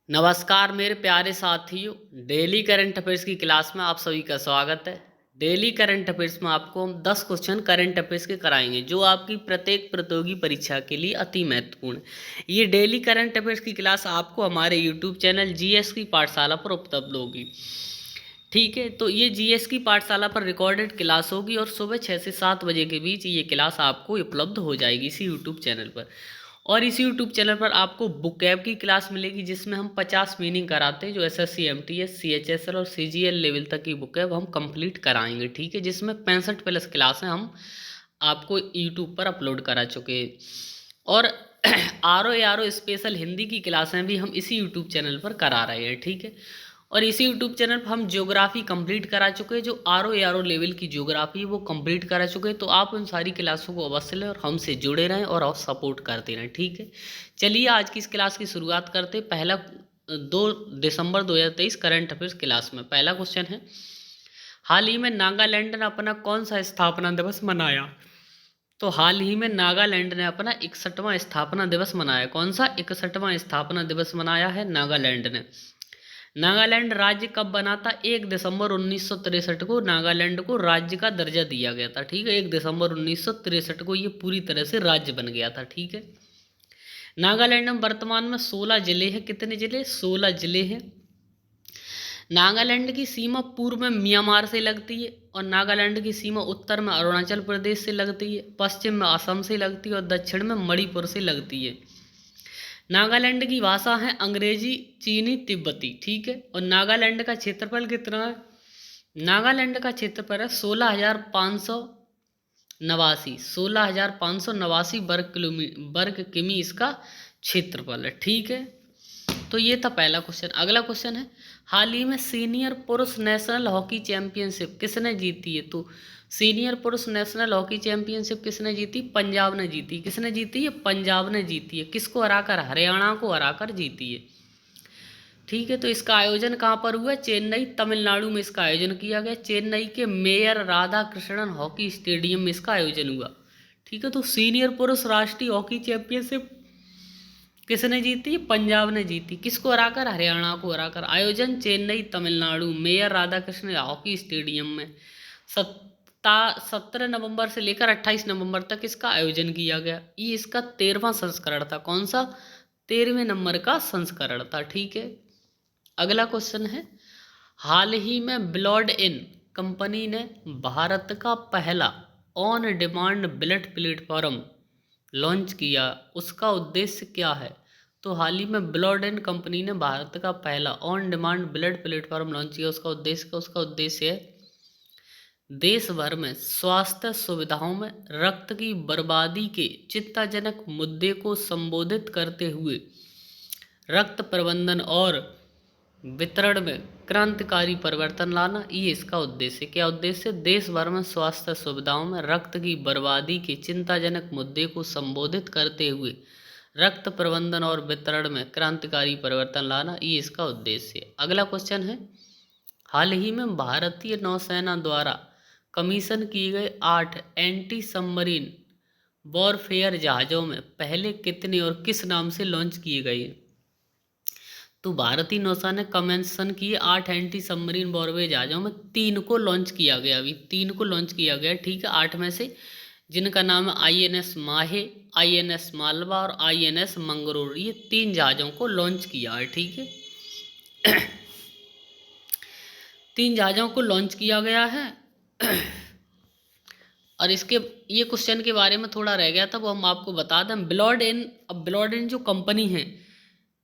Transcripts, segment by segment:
नमस्कार मेरे प्यारे साथियों। डेली करंट अफेयर्स की क्लास में आप सभी का स्वागत है। डेली करंट अफेयर्स में आपको हम 10 क्वेश्चन करंट अफेयर्स के कराएंगे जो आपकी प्रत्येक प्रतियोगी परीक्षा के लिए अति महत्वपूर्ण है। ये डेली करंट अफेयर्स की क्लास आपको हमारे यूट्यूब चैनल जीएस की पाठशाला पर उपलब्ध होगी। ठीक है, तो ये जीएस की पाठशाला पर रिकॉर्डेड क्लास होगी और सुबह 6 से 7 बजे के बीच ये क्लास आपको उपलब्ध हो जाएगी इसी यूट्यूब चैनल पर। और इसी यूट्यूब चैनल पर आपको बुक कैब की क्लास मिलेगी जिसमें हम 50 मीनिंग कराते हैं जो एसएससी एमटीएस सीएचएसएल और सीजीएल लेवल तक की बुक कैब हम कंप्लीट कराएंगे। ठीक है, जिसमें 65 प्लस क्लासें हम आपको यूट्यूब पर अपलोड करा चुके हैं। और आर ओ स्पेशल हिंदी की क्लासें भी हम इसी यूट्यूब चैनल पर करा रहे हैं। ठीक है, और इसी यूट्यूब चैनल पर हम ज्योग्राफी कंप्लीट करा चुके हैं, जो आर ओ लेवल की ज्योग्राफी है वो कंप्लीट करा चुके हैं। तो आप उन सारी क्लासों को अवश्य लें और हमसे जुड़े रहें और आप सपोर्ट करते रहें। ठीक है, चलिए आज की इस क्लास की शुरुआत करते हैं। पहला 2 दिसंबर 2023 करंट अफेयर्स क्लास में पहला क्वेश्चन है, हाल ही में नागालैंड ने अपना कौन सा स्थापना दिवस मनाया? तो हाल ही में नागालैंड ने अपना 61वां स्थापना दिवस मनाया। कौन सा 61वां स्थापना दिवस मनाया है नागालैंड ने? नागालैंड राज्य कब बना था? 1 दिसंबर 1963 को नागालैंड को राज्य का दर्जा दिया गया था। ठीक है, 1 दिसंबर 1963 को ये पूरी तरह से राज्य बन गया था। ठीक है, नागालैंड में वर्तमान में 16 जिले हैं। कितने जिले? 16 जिले हैं। नागालैंड की सीमा पूर्व में म्यांमार से लगती है और नागालैंड की सीमा उत्तर में अरुणाचल प्रदेश से लगती है, पश्चिम में असम से लगती है और दक्षिण में मणिपुर से लगती है। नागालैंड की भाषा है अंग्रेजी, चीनी, तिब्बती। ठीक है, और नागालैंड का क्षेत्रफल कितना है? नागालैंड का क्षेत्रफल है 16,589 वर्ग किमी इसका क्षेत्रफल है। ठीक है, तो ये था पहला क्वेश्चन। अगला क्वेश्चन है, हाल ही में सीनियर पुरुष नेशनल हॉकी चैंपियनशिप किसने जीती है? तो सीनियर पुरुष नेशनल हॉकी चैंपियनशिप किसने जीती? पंजाब ने जीती। किसने जीती है? पंजाब ने जीती है। किसको हराकर? हरियाणा को हराकर जीती है। ठीक है, तो इसका आयोजन कहाँ पर हुआ? चेन्नई, तमिलनाडु में इसका आयोजन किया गया। चेन्नई के mayor Radha Krishnan hockey stadium में इसका आयोजन हुआ। ठीक है, तो सीनियर पुरुष राष्ट्रीय हॉकी चैंपियनशिप किसने जीती? पंजाब ने जीती। किसको हराकर? हरियाणा को हराकर। आयोजन Chennai, Tamil Nadu, mayor Radhakrishna hockey stadium में 17 नवंबर से लेकर 28 नवंबर तक इसका आयोजन किया गया। ये इसका 13वां संस्करण था। कौन सा? 13वें नंबर का संस्करण था। ठीक है, अगला क्वेश्चन है, हाल ही में ब्लड इन कंपनी ने भारत का पहला on demand blood platform launch किया, उसका उद्देश्य क्या है? तो हाल ही में ब्लड एंड कंपनी ने भारत का पहला on demand blood platform launch किया, उसका उद्देश्य क्या? उसका उद्देश्य है देश भर में स्वास्थ्य सुविधाओं में रक्त की बर्बादी के चिंताजनक मुद्दे को संबोधित करते हुए रक्त प्रबंधन और वितरण में क्रांतिकारी परिवर्तन लाना। ये इसका उद्देश्य। क्या उद्देश्य? देश भर में स्वास्थ्य सुविधाओं में रक्त की बर्बादी के चिंताजनक मुद्दे को संबोधित करते हुए रक्त प्रबंधन और वितरण में क्रांतिकारी परिवर्तन लाना। ये इसका उद्देश्य है। अगला क्वेश्चन है, हाल ही में भारतीय नौसेना द्वारा कमीशन किए गए 8 एंटी सबमरीन वॉरफेयर जहाज़ों में पहले कितने और किस नाम से लॉन्च किए गए? तो भारतीय नौसेना ने कमीशन किए 8 एंटी सबमरीन वॉरफेयर जहाज़ों में 3 को लॉन्च किया गया। अभी 3 को लॉन्च किया गया। ठीक है, 8 में से, जिनका नाम है आईएनएस माहे, आईएनएस मालवा और आईएनएस मंगलोर। ये 3 जहाज़ों को लॉन्च किया है। ठीक है, 3 जहाज़ों को लॉन्च किया गया है। और इसके ये क्वेश्चन के बारे में थोड़ा रह गया था, वो हम आपको बता दें। ब्लड इन जो कंपनी है,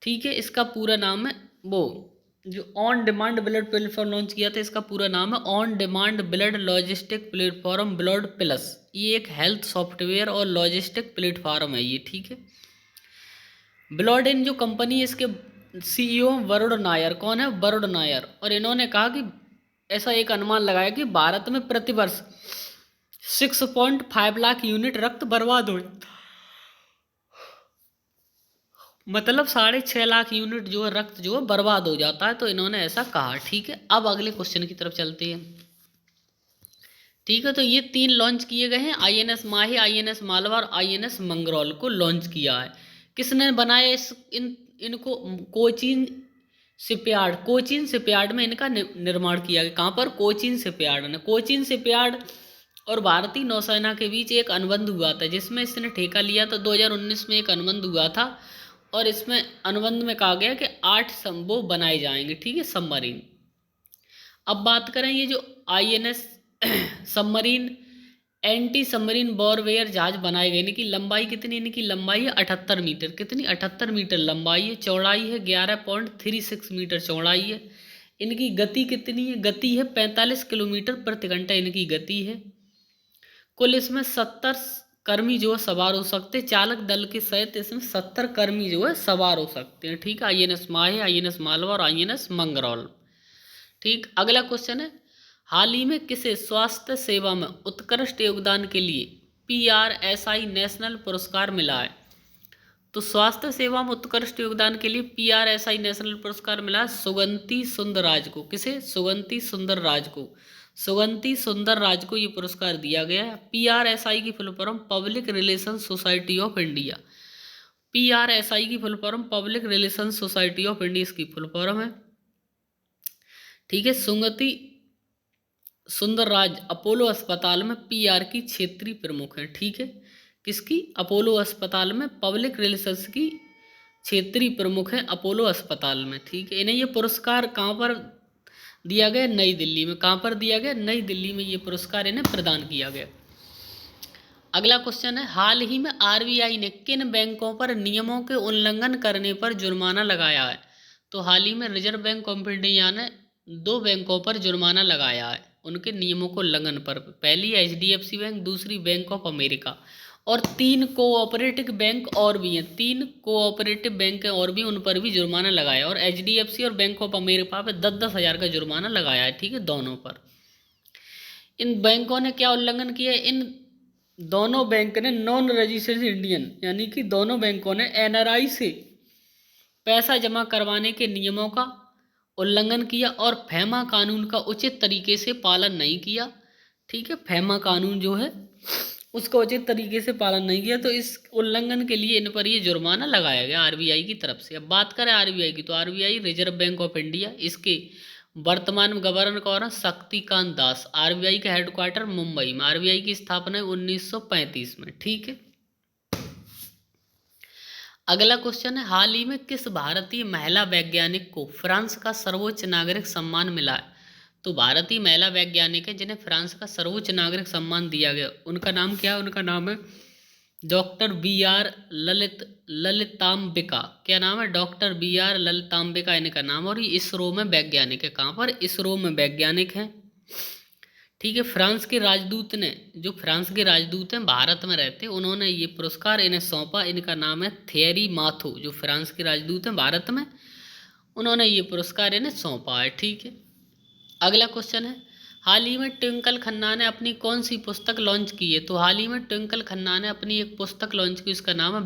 ठीक है, इसका पूरा नाम है, वो जो on demand blood platform launch किया था, इसका पूरा नाम है on demand blood logistic platform blood plus. ये एक हेल्थ सॉफ्टवेयर और लॉजिस्टिक प्लेटफॉर्म है ये। ठीक है, ब्लड इन जो कंपनी है, इसके सीईओ वरुण नायर। कौन है? वरुण नायर। और इन्होंने कहा कि ऐसा एक अनुमान लगाया कि भारत में प्रतिवर्ष 6.5 लाख यूनिट रक्त बर्बाद हो जाता, मतलब 6.5 लाख यूनिट जो है रक्त जो है बर्बाद हो जाता है। तो इन्होंने ऐसा कहा। ठीक है, अब अगले क्वेश्चन की तरफ चलते हैं। ठीक है, तो ये 3 लॉन्च किए गए हैं, आईएनएस माहे, आईएनएस मालवा और आईएनएस मंगरौल को लॉन्च किया है। किसने बनाया इनको? कोचीन शिपयार्ड, कोचीन शिपयार्ड में इनका निर्माण किया गया। कहाँ पर? कोचीन शिपयार्ड ने। कोचीन शिपयार्ड और भारतीय नौसेना के बीच एक अनुबंध हुआ था जिसमें इसने ठेका लिया था। 2019 में एक अनुबंध हुआ था और इसमें अनुबंध में कहा गया कि 8 वो बनाए जाएंगे, ठीक है, सबमरीन। अब बात करें ये जो INS सबमरीन एंटी सबमरीन वॉरवेयर जहाज बनाए गए, इनकी लंबाई कितनी? इनकी लंबाई है 78 मीटर। कितनी? 78 मीटर लंबाई है। चौड़ाई है 11.36 मीटर चौड़ाई है। इनकी गति कितनी है? गति है 45 किलोमीटर प्रति घंटा इनकी गति है। कुल इसमें 70 कर्मी जो है सवार हो सकते हैं। चालक दल के सहित इसमें 70 कर्मी जो है सवार हो सकते हैं, ठीक है। INS माहे, INS मालवा और INS मंगरौल, ठीक। अगला क्वेश्चन है, हाल ही में किसे स्वास्थ्य सेवा में उत्कृष्ट योगदान के लिए PRSI नेशनल पुरस्कार मिला है? तो स्वास्थ्य सेवा में उत्कृष्ट योगदान के लिए PRSI नेशनल पुरस्कार मिला सुगंति सुंदरराज को। किसे? सुगंति सुंदरराज को। सुगंति सुंदरराज को ये पुरस्कार दिया गया है। PRSI की full form public relation society of India. PRSI की full form public relation society of India इसकी फुल फॉर्म है, ठीक है। सुगंति सुंदरराज अपोलो अस्पताल में PR की क्षेत्रीय प्रमुख है, ठीक है। किसकी? अपोलो अस्पताल में पब्लिक रिलेशंस की क्षेत्रीय प्रमुख है अपोलो अस्पताल में, ठीक है। इन्हें ये पुरस्कार कहाँ पर दिया गया? नई दिल्ली में। कहाँ पर दिया गया? नई दिल्ली में ये पुरस्कार इन्हें प्रदान किया गया। अगला क्वेश्चन है, हाल ही में RBI ने किन बैंकों पर नियमों के उल्लंघन करने पर जुर्माना लगाया है? तो हाल ही में रिजर्व बैंक ऑफ इंडिया ने 2 बैंकों पर जुर्माना लगाया है उनके नियमों को उल्लंघन पर। पहली HDFC बैंक, दूसरी बैंक ऑफ अमेरिका, और 3 कोऑपरेटिव बैंक और भी हैं। 3 कोऑपरेटिव बैंक हैं और भी, उन पर भी जुर्माना लगाया। और HDFC और बैंक ऑफ अमेरिका पे 10-10 हज़ार का जुर्माना लगाया है, ठीक है, दोनों पर। इन बैंकों ने क्या उल्लंघन किया है? इन दोनों बैंक ने नॉन रजिस्टर्ड इंडियन, यानी कि दोनों बैंकों ने NRI से पैसा जमा करवाने के नियमों का उल्लंघन किया और FEMA कानून का उचित तरीके से पालन नहीं किया, ठीक है। FEMA कानून जो है उसका उचित तरीके से पालन नहीं किया, तो इस उल्लंघन के लिए इन पर ये जुर्माना लगाया गया RBI की तरफ से। अब बात करें RBI की, तो RBI reserve bank of India, इसके वर्तमान में गवर्नर कौन है? शक्तिकांत दास। RBI का हेडक्वार्टर मुंबई में। RBI की स्थापना 1935 में, ठीक है। अगला क्वेश्चन है, हाल ही में किस भारतीय महिला वैज्ञानिक को फ्रांस का सर्वोच्च नागरिक सम्मान मिला है? तो भारतीय महिला वैज्ञानिक है जिन्हें फ्रांस का सर्वोच्च नागरिक सम्मान दिया गया। उनका नाम क्या है? उनका नाम है डॉक्टर BR ललितांबिका। क्या नाम है? डॉक्टर BR ललितांबिका इनका नाम। और ये इसरो में वैज्ञानिक है। कहाँ पर? इसरो में वैज्ञानिक हैं, ठीक है। फ्रांस के राजदूत ने, जो फ्रांस के राजदूत हैं भारत में रहते, उन्होंने ये पुरस्कार इन्हें सौंपा। इनका नाम है थेरी माथो। जो फ्रांस के राजदूत हैं भारत में, उन्होंने ये पुरस्कार इन्हें सौंपा है, ठीक है। अगला क्वेश्चन है, हाल ही में ट्विंकल खन्ना ने अपनी कौन सी पुस्तक लॉन्च की है? तो हाल ही में ट्विंकल खन्ना ने अपनी एक पुस्तक लॉन्च की, इसका नाम है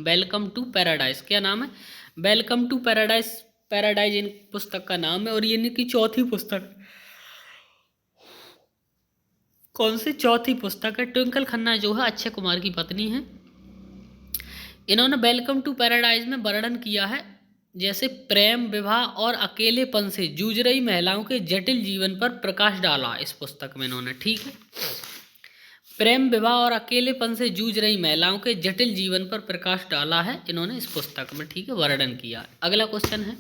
वेलकम टू पैराडाइज। क्या नाम है? Welcome to paradise. पैराडाइज इन पुस्तक का नाम है और ये इनकी चौथी पुस्तक। कौन सी? चौथी पुस्तक है। ट्विंकल खन्ना जो है अक्षय कुमार की पत्नी है। इन्होंने वेलकम टू पैराडाइज में वर्णन किया है जैसे प्रेम, विवाह और अकेलेपन से जूझ रही महिलाओं के जटिल जीवन पर प्रकाश डाला इस पुस्तक में इन्होंने, ठीक है। प्रेम, विवाह और अकेलेपन से जूझ रही महिलाओं के जटिल जीवन पर प्रकाश डाला है इन्होंने इस पुस्तक में, ठीक है, वर्णन किया है। अगला क्वेश्चन है,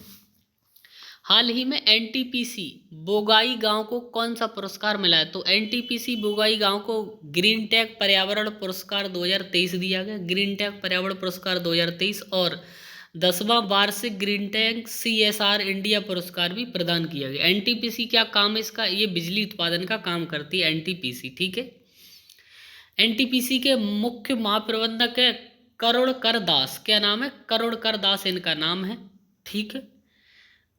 हाल ही में NTPC बोगाई गांव को कौन सा पुरस्कार मिला है? तो NTPC बोगाई गांव को ग्रीन टैग पर्यावरण पुरस्कार 2023 दिया गया। ग्रीन टैग पर्यावरण पुरस्कार 2023 और 10वां वार्षिक ग्रीन टैग CSR इंडिया पुरस्कार भी प्रदान किया गया। NTPC क्या काम है इसका? ये बिजली उत्पादन का काम करती है NTPC, ठीक है। NTPC के मुख्य महाप्रबंधक है करुणकर दास। क्या नाम है? करुणकर दास इनका नाम है, ठीक है।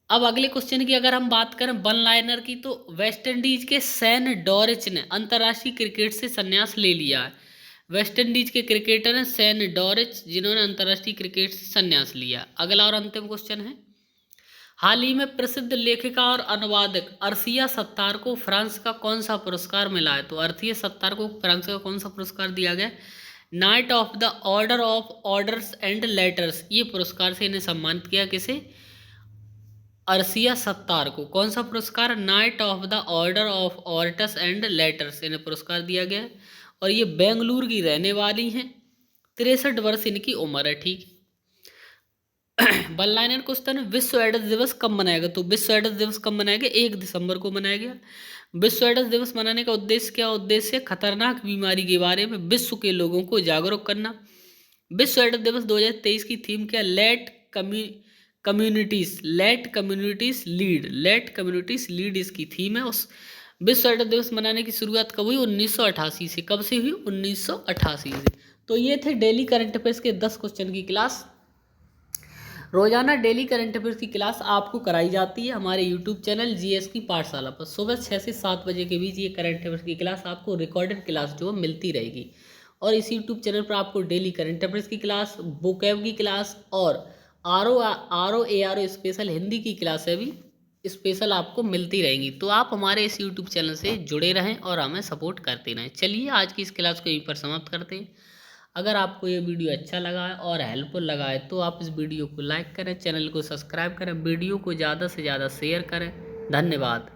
अब अगले क्वेश्चन की अगर हम बात करें वन लाइनर की, तो वेस्ट इंडीज के सैन डॉरिच ने अंतर्राष्ट्रीय क्रिकेट से संन्यास ले लिया है। वेस्ट इंडीज के क्रिकेटर हैं सैन डॉरिच, जिन्होंने अंतर्राष्ट्रीय क्रिकेट से संन्यास लिया। अगला और अंतिम क्वेश्चन है, हाल ही में प्रसिद्ध लेखिका और अनुवादक अर्शिया सत्तार को फ्रांस का कौन सा पुरस्कार मिला है? तो अर्शिया सत्तार को फ्रांस का कौन सा पुरस्कार दिया गया? Night of the Order of orders and letters, ये पुरस्कार से इन्हें सम्मानित किया। किसे? अर्सिया सत्तार को कौन सा पुरस्कार, Knight of the Order of Arts and Letters, इन्हें पुरस्कार दिया गया है। और ये बेंगलुरु की रहने वाली हैं, 63 वर्ष इनकी उम्र है। ठीक है। वन लाइनर क्वेश्चन है, विश्व एड्स दिवस कब मनाया गया? तो विश्व एड्स दिवस कब मनाया गया? 1 दिसंबर को मनाया गया। विश्व एड्स दिवस मनाने का उद्देश्य क्या? उद्देश्य खतरनाक बीमारी के बारे में विश्व के लोगों को जागरूक करना। विश्व एड्स दिवस 2023 की थीम क्या? लेट कम्युनिटीज लीड इसकी थीम है। उस विश्व एड्स दिवस मनाने की शुरुआत कब हुई? 1988 से। कब से हुई? 1988 से। तो ये थे डेली करंट अफेयर्स के 10 क्वेश्चन की क्लास। रोजाना डेली करंट अफेयर्स की क्लास आपको कराई जाती है हमारे यूट्यूब चैनल जीएस की पाठशाला पर। सुबह 6 से 7 बजे के बीच ये करंट अफेयर्स की क्लास आपको रिकॉर्डेड क्लास जो मिलती रहेगी। और इस यूट्यूब चैनल पर आपको डेली करंट अफेयर्स की क्लास, वोकैब की क्लास और आर ओ स्पेशल हिंदी की क्लासें भी स्पेशल आपको मिलती रहेंगी। तो आप हमारे इस यूट्यूब चैनल से जुड़े रहें और हमें सपोर्ट करते रहें। चलिए आज की इस क्लास को यहीं पर समाप्त करते हैं। अगर आपको ये वीडियो अच्छा लगा है और हेल्पफुल लगा है तो आप इस वीडियो को लाइक करें, चैनल को सब्सक्राइब करें, वीडियो को ज़्यादा से ज़्यादा शेयर करें। धन्यवाद।